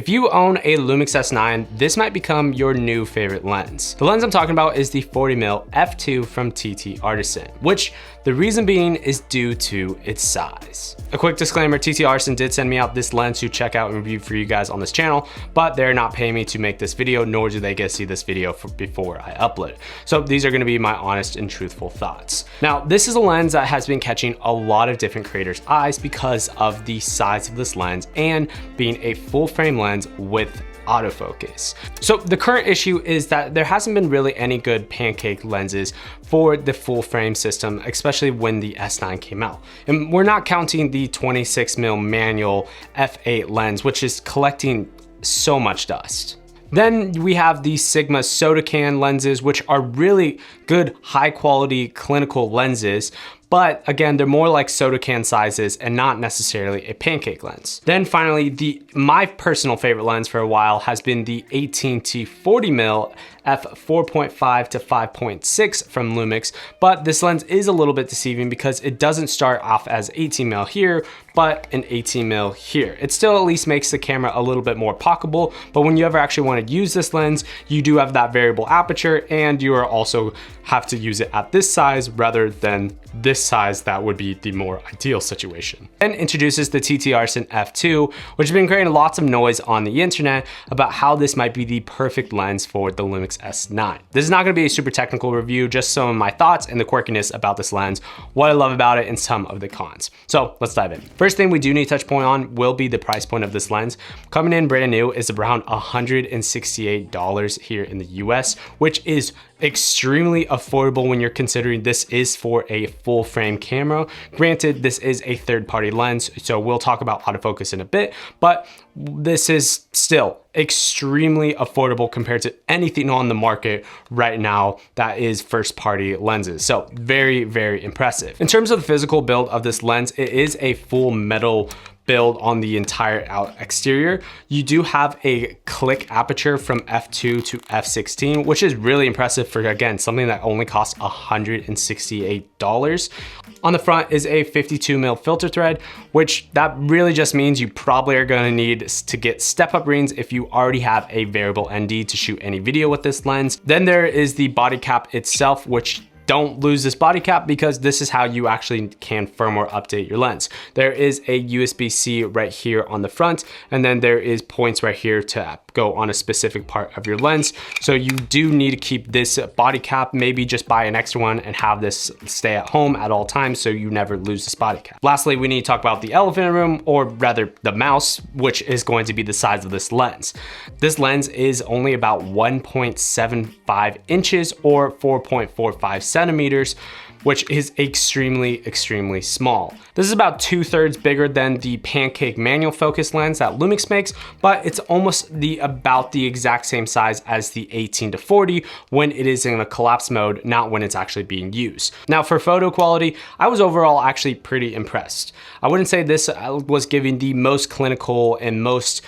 If you own a Lumix S9, this might become your new favorite lens. The lens I'm talking about is the 40mm f2 from TTArtisans, which the reason being is due to its size. A quick disclaimer, TTArtisans did send me out this lens to check out and review for you guys on this channel, but they're not paying me to make this video, nor do they get to see this video before I upload it. So these are gonna be my honest and truthful thoughts. Now, this is a lens that has been catching a lot of different creators' eyes because of the size of this lens and being a full frame lens with autofocus. So the current issue is that there hasn't been really any good pancake lenses for the full frame system, especially when the S9 came out. And we're not counting the 26mm manual f8 lens, which is collecting so much dust. Then we have the Sigma soda can lenses, which are really good, high quality clinical lenses. But again, they're more like soda can sizes and not necessarily a pancake lens. Then finally, my personal favorite lens for a while has been the 18-40mm f4.5 to 5.6 from Lumix, but this lens is a little bit deceiving because it doesn't start off as 18mm here, but an 18mm here. It still at least makes the camera a little bit more pocketable, but when you ever actually want to use this lens, you do have that variable aperture and you are also have to use it at this size rather than this size. That would be the more ideal situation. And introduces the TTArtisans f2, which has been creating lots of noise on the internet about how this might be the perfect lens for the Lumix S9. This is not going to be a super technical review, just some of my thoughts and the quirkiness about this lens, what I love about it, and some of the cons. So let's dive in. First thing we do need to touch point on will be the price point of this lens. Coming in brand new is around $168 here in the US, which is extremely affordable when you're considering this is for a full frame camera. Granted, this is a third-party lens, so we'll talk about autofocus in a bit, but this is still extremely affordable compared to anything on the market right now that is first-party lenses. So very, very impressive. In terms of the physical build of this lens, it is a full metal build on the entire exterior. You do have a click aperture from f2 to f16, which is really impressive for, again, something that only costs $168. On the front is a 52mm filter thread, which that really just means you probably are going to need to get step-up rings if you already have a variable ND to shoot any video with this lens. Then there is the body cap itself, which don't lose this body cap because this is how you actually can firmware update your lens. There is a USB-C right here on the front, and then there is points right here to go on a specific part of your lens. So you do need to keep this body cap, maybe just buy an extra one and have this stay at home at all times so you never lose this body cap. Lastly, we need to talk about the elephant in the room, or rather the mouse, which is going to be the size of this lens. This lens is only about 1.75 inches or 4.45 centimeters, which is extremely, extremely small. This is about 2/3 bigger than the pancake manual focus lens that Lumix makes, but it's almost about the exact same size as the 18-40 when it is in a collapse mode, not when it's actually being used. Now for photo quality, I was overall actually pretty impressed. I wouldn't say this was giving the most clinical and most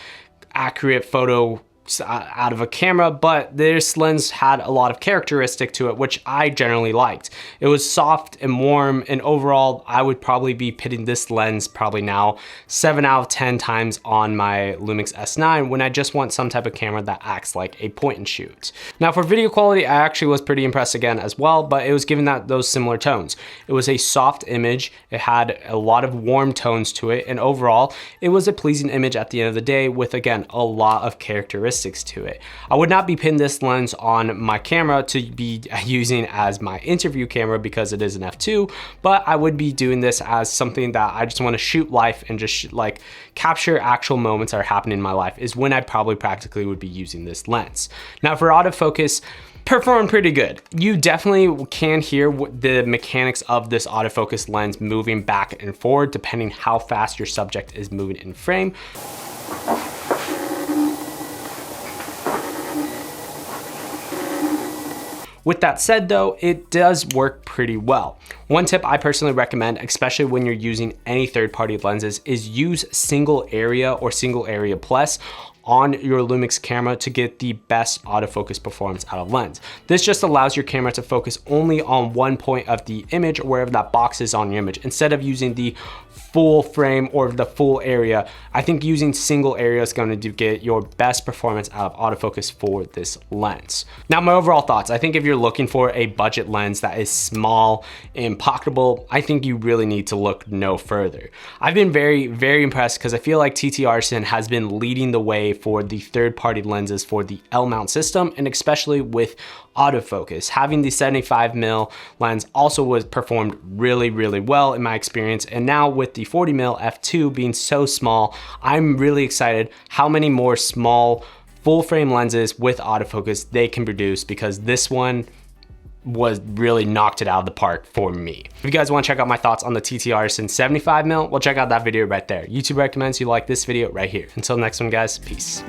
accurate photo out of a camera, but this lens had a lot of characteristic to it, which I generally liked. It was soft and warm, and overall, I would probably be pitting this lens probably now 7 out of 10 times on my Lumix S9 when I just want some type of camera that acts like a point and shoot. Now for video quality, I actually was pretty impressed again as well, but it was giving those similar tones. It was a soft image, it had a lot of warm tones to it, and overall, it was a pleasing image at the end of the day with, again, a lot of characteristics to it. I would not be pinning this lens on my camera to be using as my interview camera because it is an f2, but I would be doing this as something that I just want to shoot life and just like capture actual moments that are happening in my life is when I probably practically would be using this lens. Now for autofocus, performed pretty good. You definitely can hear the mechanics of this autofocus lens moving back and forward depending how fast your subject is moving in frame. With that said though, it does work pretty well. One tip I personally recommend, especially when you're using any third-party lenses, is use single area or single area plus on your Lumix camera to get the best autofocus performance out of lens. This just allows your camera to focus only on one point of the image or wherever that box is on your image, instead of using the full frame or the full area. I think using single area is going to get your best performance out of autofocus for this lens. Now, my overall thoughts, I think if you're looking for a budget lens that is small and pocketable, I think you really need to look no further. I've been very, very impressed because I feel like TTArtisan has been leading the way for the third-party lenses for the L-mount system, and especially with autofocus. Having the 75mm lens also was performed really, really well in my experience. And now with the 40mm f2 being so small, I'm really excited how many more small full frame lenses with autofocus they can produce, because this one was really knocked it out of the park for me. If you guys want to check out my thoughts on the TTArtisan 75mm, well, check out that video right there. YouTube recommends you like this video right here. Until next one, guys, peace.